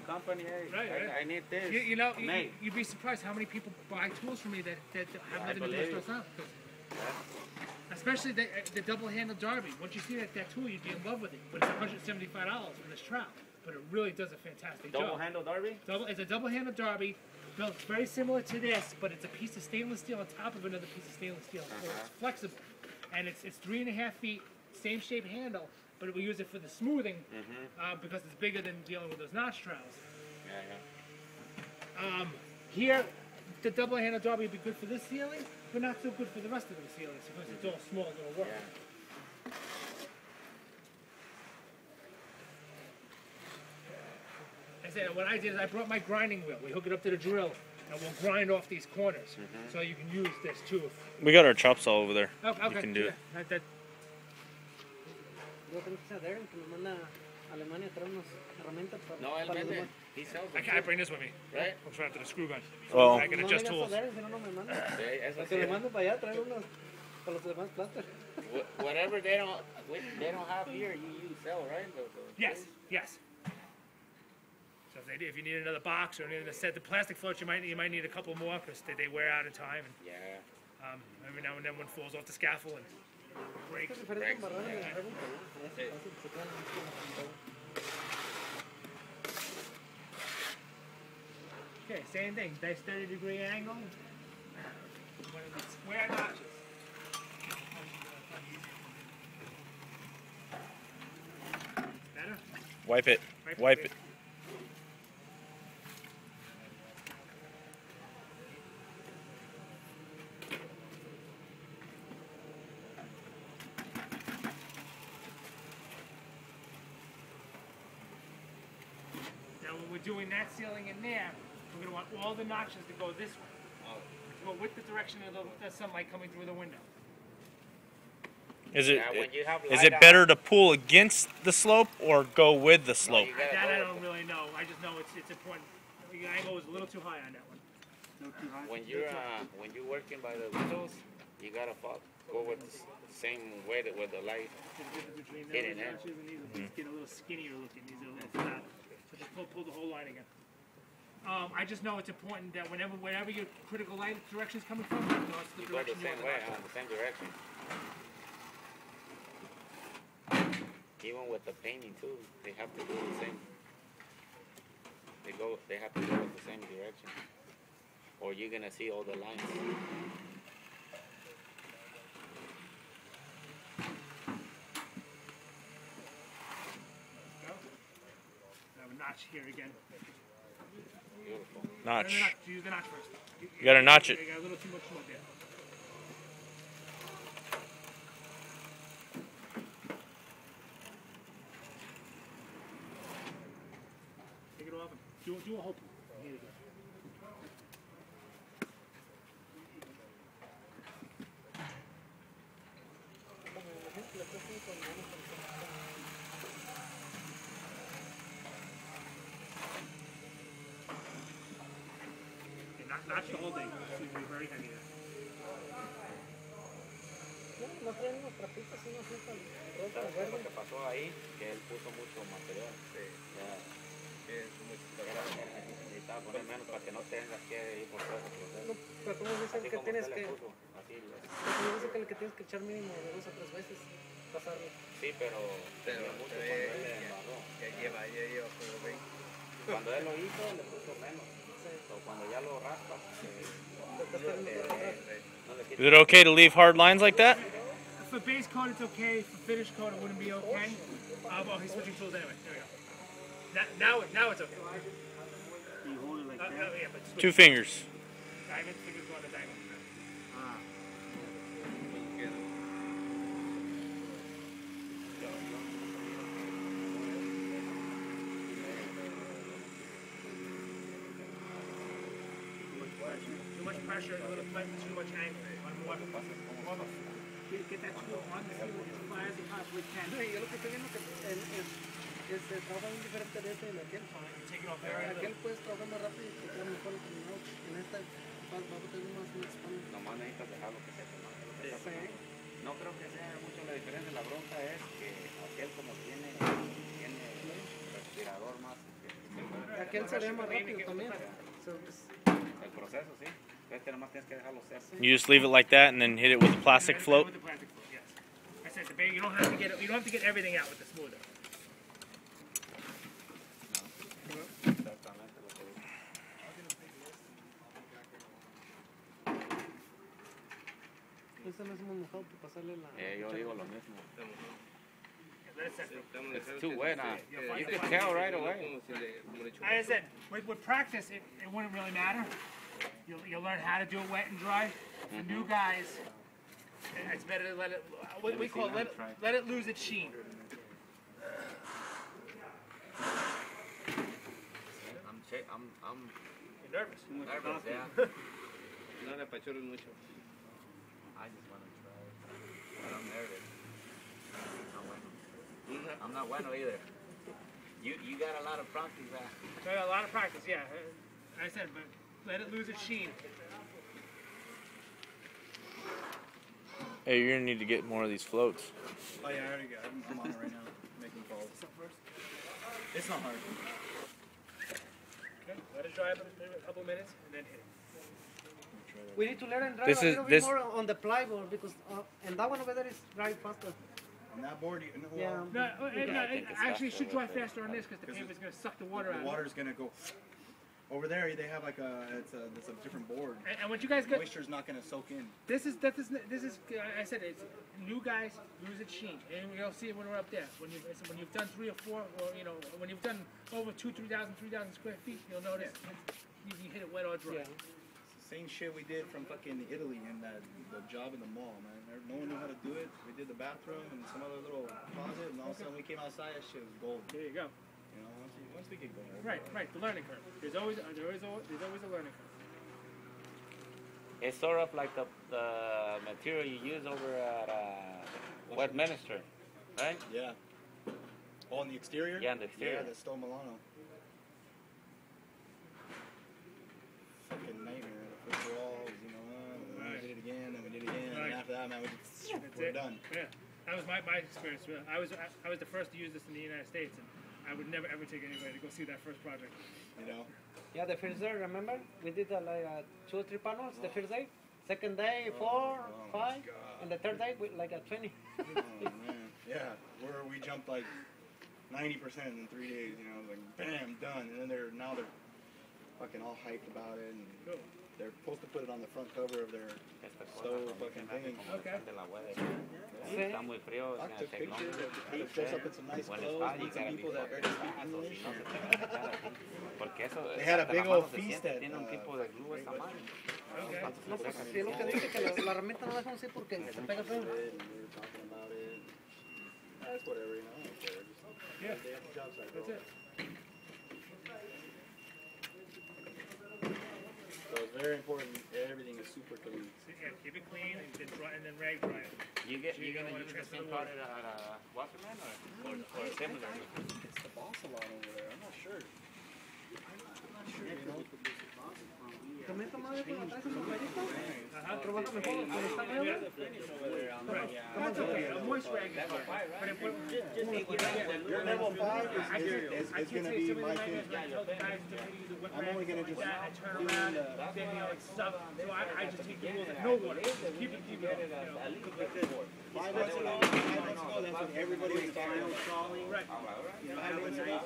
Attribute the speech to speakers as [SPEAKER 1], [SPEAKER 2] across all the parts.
[SPEAKER 1] company. Hey,
[SPEAKER 2] Right.
[SPEAKER 1] I need this.
[SPEAKER 2] You know, you'd be surprised how many people buy tools from me that have nothing to do with stuff. Especially the double-handled derby. Once you see that tool, you'd be in love with it. But it's $175 for this trowel. But it really does a fantastic job.
[SPEAKER 1] Double-handled derby?
[SPEAKER 2] It's a double-handled derby. Built very similar to this, but it's a piece of stainless steel on top of another piece of stainless steel. So it's flexible. And it's 3.5 feet, same shape handle, but we use it for the smoothing because it's bigger than dealing with those notch trowels. Here, the double-handled derby would be good for this ceiling, but not so good for the rest of the ceilings because it's all small little work. What I did is I brought my grinding wheel. We hook it up to the drill, and we'll grind off these corners. So you can use this too.
[SPEAKER 3] We got our chop saw over there.
[SPEAKER 2] Okay.
[SPEAKER 3] You can do it.
[SPEAKER 1] No, él vende. He sells them.
[SPEAKER 2] I bring this with me.
[SPEAKER 1] Right?
[SPEAKER 2] I'll try after the screw gun.
[SPEAKER 3] Well,
[SPEAKER 2] I can adjust tools.
[SPEAKER 1] Whatever they don't have here, you sell, right?
[SPEAKER 2] Yes. So if you need another box or need a set, the plastic floats you might need a couple more because they wear out in time. And, every now and then one falls off the scaffold and breaks. Okay, same thing. Nice 30-degree angle. One of these square notches. Better?
[SPEAKER 3] wipe it. Wipe it.
[SPEAKER 2] Now when we're doing that ceiling in there, we're going to want all the notches to go this way. To go with the direction of the sunlight coming through the window.
[SPEAKER 3] Is it better to pull against the slope or go with the slope?
[SPEAKER 2] That I don't really know. I just know it's important. The angle is a little too high on that one. No too high.
[SPEAKER 1] When you're working by the windows, you gotta go with the same way that with the light hitting it.
[SPEAKER 2] These get a little skinnier looking. These are a little flat. So just pull the whole line again. I just know it's important that whenever your critical light direction is coming from, you know it's the direction
[SPEAKER 1] the same way, the same direction. Even with the painting too, they have to do the same. They have to go with the same direction, or you're gonna see all the lines.
[SPEAKER 2] I have a notch here again.
[SPEAKER 1] Beautiful.
[SPEAKER 3] Notch.
[SPEAKER 2] Use the notch first.
[SPEAKER 3] You gotta notch it.
[SPEAKER 2] You got a little too much wood there. Take it off and do a hole. Here you go. Notch the whole thing. It's going to be very heavy there.
[SPEAKER 1] ¿Sabes lo que pasó ahí? Que él puso mucho material. Necesitaba poner menos para que no tengas que ir por todo ese proceso.
[SPEAKER 4] Pero como dicen
[SPEAKER 1] Así
[SPEAKER 4] que
[SPEAKER 1] como
[SPEAKER 4] tienes
[SPEAKER 1] usted
[SPEAKER 4] que...
[SPEAKER 1] le puso, así
[SPEAKER 4] Como dicen que tienes que echar mínimo de 2 a 3 veces. Pasarlo.
[SPEAKER 1] Sí, pero tenía mucho cuando él le embarró.
[SPEAKER 5] Ya lleva como 20.
[SPEAKER 1] Cuando él lo hizo, le puso menos. Pero cuando ya lo raspas,
[SPEAKER 3] Is it okay to leave hard lines like that?
[SPEAKER 2] For base coat, it's okay. For finish coat, it wouldn't be okay. Well, he's switching tools anyway. There we go. Now it's okay.
[SPEAKER 5] You hold it like that.
[SPEAKER 2] Yeah, but switch.
[SPEAKER 3] 2 fingers.
[SPEAKER 2] Diamond, fingers go on the diamond. Too much pressure, a little too much angle. Get that tool on the ceiling as flat as you possibly can.
[SPEAKER 4] No, yo lo que estoy viendo que se trabaja bien diferente de este y de aquel.
[SPEAKER 2] Take it off there.
[SPEAKER 4] Aquel puedes trabajar más rápido y te queda mejor el terminado. En esta va a tener más espalda.
[SPEAKER 1] nomás necesitas dejarlo que seque más. No creo que sea mucho la diferencia. La bronca es que aquel como tiene respirador más.
[SPEAKER 4] aquel se ve más rápido también. So,
[SPEAKER 1] El proceso, sí. Este nomás tienes que dejarlo seco.
[SPEAKER 3] You just leave it like that and then hit it with a plastic float.
[SPEAKER 2] With the plastic float, yes. I said the bag. You don't have to get everything out with the smoother.
[SPEAKER 1] Exactamente lo que digo.
[SPEAKER 4] ese no es muy mojado para pasarle la.
[SPEAKER 1] Yo digo lo mismo.
[SPEAKER 2] Let it set.
[SPEAKER 1] It's too wet. You can tell right away.
[SPEAKER 2] Like I said, with practice, it wouldn't really matter. You'll learn how to do it wet and dry. For new guys, it's better to let it. What we call let it lose its sheen.
[SPEAKER 1] I'm
[SPEAKER 2] You're nervous.
[SPEAKER 1] nervous, yeah.
[SPEAKER 5] No le apachurres mucho.
[SPEAKER 1] I just want to try it. But I'm nervous. I'm not bueno either. You got a lot of practice,
[SPEAKER 2] So a lot of practice, yeah. I said, but let it lose its sheen.
[SPEAKER 3] Hey, you're gonna need to get more of these floats.
[SPEAKER 6] Oh yeah, I already got it. I'm on it right now, making calls. It's not hard.
[SPEAKER 2] Okay, let it dry a couple of minutes, and then hit it.
[SPEAKER 4] We need to let it dry
[SPEAKER 3] This
[SPEAKER 4] a
[SPEAKER 3] is-
[SPEAKER 4] little bit
[SPEAKER 3] this-
[SPEAKER 4] more on the plywood because and that one over there is dry faster.
[SPEAKER 6] On that board, you know,
[SPEAKER 4] Yeah.
[SPEAKER 2] No, it
[SPEAKER 1] think it's
[SPEAKER 2] actually
[SPEAKER 1] faster
[SPEAKER 2] should dry
[SPEAKER 1] with the-
[SPEAKER 2] faster on this because the paper's going to suck the water
[SPEAKER 6] the
[SPEAKER 2] out.
[SPEAKER 6] water's gonna go. Over there, they have like it's a different board.
[SPEAKER 2] And what you guys get,
[SPEAKER 6] Moisture's not gonna soak in.
[SPEAKER 2] this is I said it's new guys lose its sheen, and you'll see it when we're up there. When you've done 3 or 4, or when you've done over 3,000 square feet, you'll notice you can hit it wet or dry.
[SPEAKER 4] Yeah.
[SPEAKER 6] It's the same shit we did from fucking Italy and the job in the mall, man. No one knew how to do it. We did the bathroom and some other little closet, and all of a sudden we came outside, that shit was gold.
[SPEAKER 2] There you go.
[SPEAKER 6] You know, once we get going.
[SPEAKER 2] Right. The learning curve. There's always a learning curve.
[SPEAKER 1] It's sort of like the material you use over at Westminster, right?
[SPEAKER 6] Yeah. Oh, on the exterior?
[SPEAKER 1] Yeah, on the exterior.
[SPEAKER 6] Yeah, the Sto Milano. Fucking nightmare. The first walls, you know, and then we did it again, and we did it again,
[SPEAKER 2] Right.
[SPEAKER 6] and after that, man,
[SPEAKER 2] That's
[SPEAKER 6] we're
[SPEAKER 2] it.
[SPEAKER 6] done.
[SPEAKER 2] Yeah. That was my experience. I was the first to use this in the United States, and I would never ever take anybody to go see that first project.
[SPEAKER 6] You know?
[SPEAKER 4] Yeah, the first day, remember? We did like 2 or 3 panels the first day. Second day, 4, 5. And the third day, like 20.
[SPEAKER 6] Oh, man. Yeah, where we jumped like 90% in 3 days, you know, like, bam, done. And then they're fucking all hyped about it, and
[SPEAKER 2] Cool.
[SPEAKER 6] they're supposed to put it on the front cover of their stove fucking thing.
[SPEAKER 2] Okay.
[SPEAKER 1] Está muy frío.
[SPEAKER 6] I took
[SPEAKER 1] take
[SPEAKER 6] pictures
[SPEAKER 1] longer.
[SPEAKER 6] of the dress up in some nice
[SPEAKER 1] When it's
[SPEAKER 6] clothes,
[SPEAKER 1] hot, you
[SPEAKER 6] meet some
[SPEAKER 1] gotta be
[SPEAKER 6] people that
[SPEAKER 1] fucking
[SPEAKER 6] barely speak
[SPEAKER 1] fast, o
[SPEAKER 6] English.
[SPEAKER 1] si no se te va a quitar así. Porque eso,
[SPEAKER 6] They had a
[SPEAKER 1] hasta
[SPEAKER 6] big
[SPEAKER 1] la mano
[SPEAKER 6] old
[SPEAKER 1] se
[SPEAKER 6] feast
[SPEAKER 1] siente,
[SPEAKER 6] at,
[SPEAKER 1] tiene un tipo de glue esa madre.
[SPEAKER 2] Okay.
[SPEAKER 4] No, pues sí, es lo que dice que la herramienta no deja así porque se pega feo.
[SPEAKER 6] And we were talking about it. That's whatever, you know. I don't care. Just,
[SPEAKER 2] Yeah.
[SPEAKER 6] they have the job site,
[SPEAKER 2] That's
[SPEAKER 6] bro.
[SPEAKER 2] it.
[SPEAKER 6] So it's very important. Everything is super clean.
[SPEAKER 2] So, yeah, keep it clean and then rag dry it.
[SPEAKER 1] You're
[SPEAKER 2] You're
[SPEAKER 1] gonna
[SPEAKER 2] gonna
[SPEAKER 1] use the
[SPEAKER 2] transfer
[SPEAKER 1] same
[SPEAKER 2] the water.
[SPEAKER 1] product at Wasserman or similar?
[SPEAKER 6] It's the boss a lot over there. I'm not sure. You know.
[SPEAKER 4] También toma de por atrás en los pladitos.
[SPEAKER 2] Uh-huh.
[SPEAKER 4] Trabaja mejor cuando está nuevo.
[SPEAKER 2] Right. That's okay. A moist rag is fine. But if
[SPEAKER 6] Your level 5
[SPEAKER 2] I
[SPEAKER 6] is
[SPEAKER 2] can't
[SPEAKER 6] going to
[SPEAKER 2] say
[SPEAKER 6] be
[SPEAKER 2] some of
[SPEAKER 6] my
[SPEAKER 2] the
[SPEAKER 6] thing.
[SPEAKER 2] guys might tell the guys to use a wet
[SPEAKER 6] I'm
[SPEAKER 2] rag
[SPEAKER 6] only gonna
[SPEAKER 2] like
[SPEAKER 6] just
[SPEAKER 2] that and turn around and then like stuff. So I just take the rule that no water. Keep it, you know.
[SPEAKER 6] 5 months ago, that's when everybody was talking about it.
[SPEAKER 2] Right.
[SPEAKER 6] You know, how many months ago?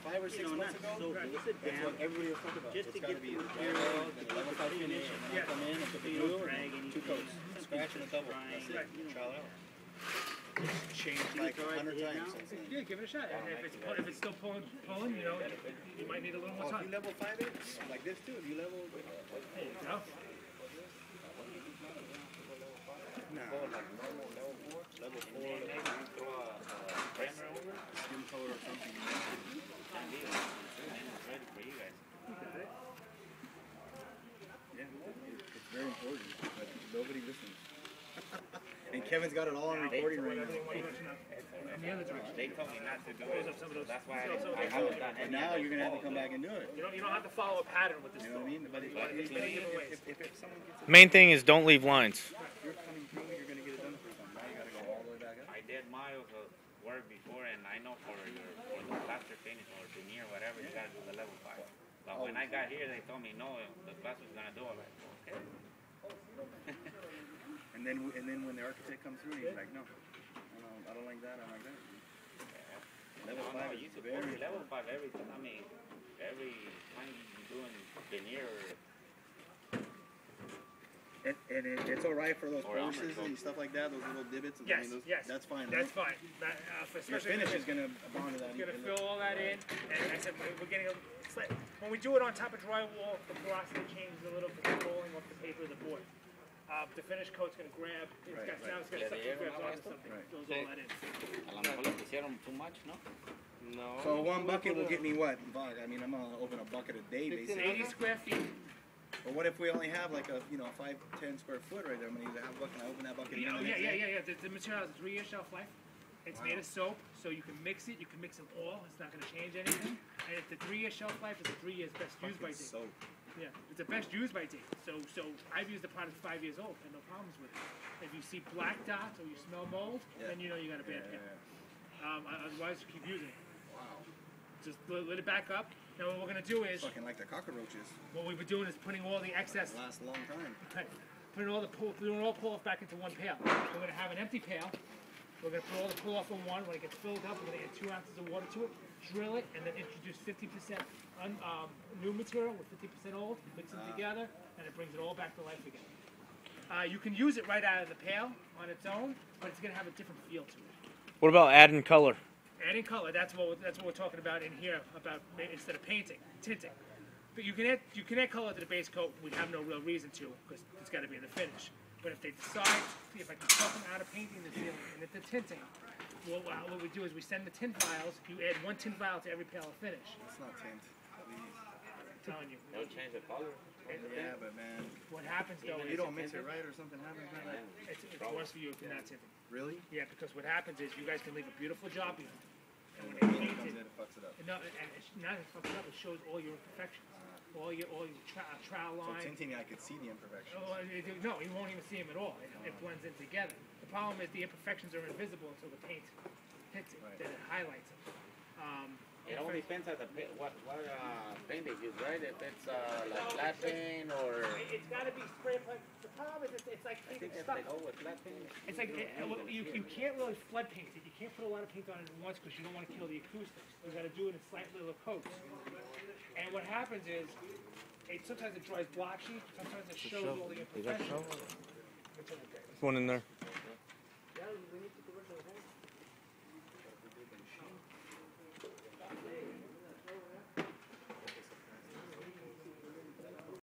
[SPEAKER 6] 5 or 6 months ago, that's what everybody was talking about. It's got to be the drywall, the level 5 finish, and then I come in and put the glue and 2 coats. Scratch and a double. That's it. Trial it out. Changed like 100 times.
[SPEAKER 2] Yeah, give it a shot. And if it's still pulling, you know, you might need a little more
[SPEAKER 6] Oh, if
[SPEAKER 2] time.
[SPEAKER 6] you level 5 it, like this too, if you level...
[SPEAKER 2] There you go.
[SPEAKER 6] Level 4, skin color or something. Yeah, it's very important, but nobody listens. And Kevin's got it all on recording right now.
[SPEAKER 2] And the other direction.
[SPEAKER 1] They told me not to do
[SPEAKER 2] Close
[SPEAKER 1] it.
[SPEAKER 2] up some of those.
[SPEAKER 1] That's why
[SPEAKER 2] some of
[SPEAKER 1] I
[SPEAKER 2] those-
[SPEAKER 1] haven't done
[SPEAKER 6] But
[SPEAKER 1] any.
[SPEAKER 6] now you're gonna have to come back and do it.
[SPEAKER 2] You don't have to follow a pattern with this
[SPEAKER 6] You know what I
[SPEAKER 2] stuff.
[SPEAKER 6] mean? But if someone gets it,
[SPEAKER 3] Main thing is don't leave lines.
[SPEAKER 6] if you're coming through, you're gonna get it done for something. Now you gotta go all the way back up.
[SPEAKER 1] I did miles of work before, and I know for the plaster finish or veneer, whatever, you gotta do the level when I got here, they told me no, the class was gonna do it. Like, okay.
[SPEAKER 6] And then when the architect comes through, he's like, no, I don't like that. I like that. Level
[SPEAKER 1] No,
[SPEAKER 6] 5
[SPEAKER 1] you
[SPEAKER 6] is
[SPEAKER 1] support
[SPEAKER 6] very.
[SPEAKER 1] level 5 every time. I mean, every time you're doing veneer
[SPEAKER 6] It's all right for those
[SPEAKER 1] Or armor
[SPEAKER 6] courses and
[SPEAKER 1] truck.
[SPEAKER 6] stuff like that. Those little divots. I
[SPEAKER 2] Yes,
[SPEAKER 6] mean, those,
[SPEAKER 2] yes.
[SPEAKER 6] That's fine.
[SPEAKER 2] That's
[SPEAKER 6] right?
[SPEAKER 2] fine. That,
[SPEAKER 6] Your
[SPEAKER 2] especially
[SPEAKER 6] finish is gonna bond to that.
[SPEAKER 2] We're gonna
[SPEAKER 6] it
[SPEAKER 2] fill all that in, and I said we're getting it's like, when we do it on top of drywall, the porosity changes a little bit, the rolling off the paper of the board. The finished coat's gonna grab.
[SPEAKER 6] Right,
[SPEAKER 2] Now it's got
[SPEAKER 1] Yeah,
[SPEAKER 2] something
[SPEAKER 1] they
[SPEAKER 2] grabs
[SPEAKER 1] have
[SPEAKER 2] onto
[SPEAKER 1] esto.
[SPEAKER 2] something,
[SPEAKER 6] Right.
[SPEAKER 2] fills all that in.
[SPEAKER 1] a lo mejor le pusieron too much, ¿no?
[SPEAKER 5] No.
[SPEAKER 6] So one bucket will get me what? Fuck, I mean, I'm gonna open a bucket a day,
[SPEAKER 2] It's
[SPEAKER 6] basically.
[SPEAKER 2] 80 square feet.
[SPEAKER 6] But what if we only have like a 5-10 square foot right there? I'm gonna use a half bucket. I open that bucket again. the next day?
[SPEAKER 2] The material has a 3-year shelf life. It's made of soap, so you can mix it. You can mix them all. It's not gonna change anything. And it's the 3-year shelf life is the 3 years best used by date.
[SPEAKER 6] Soap.
[SPEAKER 2] Yeah, it's the best used by date. So I've used the product 5 years old, had no problems with it. If you see black dots or you smell mold,
[SPEAKER 6] Yeah.
[SPEAKER 2] then you know you got a bad
[SPEAKER 6] Yeah,
[SPEAKER 2] paint. Otherwise, you keep using it. Just let it back up. Now what we're gonna do is,
[SPEAKER 6] Fucking like the cockroaches.
[SPEAKER 2] what we've been doing is putting all the excess,
[SPEAKER 6] Last a long time.
[SPEAKER 2] putting all the pull off back into one pail. We're gonna have an empty pail. We're gonna put all the pull off in one. When it gets filled up, we're gonna add 2 ounces of water to it, drill it, and then introduce 50% new material with 50% old. Mix them together, and it brings it all back to life again. You can use it right out of the pail on its own, but it's gonna have a different feel to it.
[SPEAKER 3] What about adding color?
[SPEAKER 2] Adding color, that's what we're talking about in here, about instead of painting, tinting. But you can add color to the base coat. We have no real reason to, because it's got to be in the finish. But if they decide, if I can talk them out of painting the ceiling and into tinting, what we do is we send the tint vials. You add 1 tint vial to every pail of finish.
[SPEAKER 6] It's not tint. Please.
[SPEAKER 2] I'm telling you.
[SPEAKER 1] They'll change the color.
[SPEAKER 6] Yeah, but man,
[SPEAKER 2] What happens though
[SPEAKER 6] you
[SPEAKER 2] is
[SPEAKER 6] don't mix it right or something happens. Man.
[SPEAKER 2] it's worse for you if you're not tinting.
[SPEAKER 6] Really?
[SPEAKER 2] Yeah, because what happens is you guys can leave a beautiful job behind, and when
[SPEAKER 6] When
[SPEAKER 2] they
[SPEAKER 6] it
[SPEAKER 2] paint
[SPEAKER 6] comes
[SPEAKER 2] it,
[SPEAKER 6] in, it fucks it up.
[SPEAKER 2] no, and it's not it fucks it up. It shows all your imperfections, all your trowel
[SPEAKER 6] So
[SPEAKER 2] line.
[SPEAKER 6] tinting, I could see the imperfections.
[SPEAKER 2] Oh, no, you won't even see them at all. It blends in together. The problem is the imperfections are invisible until the paint hits it,
[SPEAKER 6] Right.
[SPEAKER 2] then it highlights it.
[SPEAKER 1] It all depends on the what paint they use, right? If it's like flat paint or
[SPEAKER 2] It's got to be spray paint. The problem is it's like
[SPEAKER 1] I think
[SPEAKER 2] painting
[SPEAKER 1] if
[SPEAKER 2] stuff.
[SPEAKER 1] they go with flat paint.
[SPEAKER 2] It's like you can't really flood paint it. You can't put a lot of paint on it at once because you don't want to kill the acoustics. You got to do it in slight little coats. And what happens is, sometimes it dries blotchy. Sometimes it shows all the imperfections.
[SPEAKER 3] One in there.
[SPEAKER 2] Yeah, we need to get rid of those.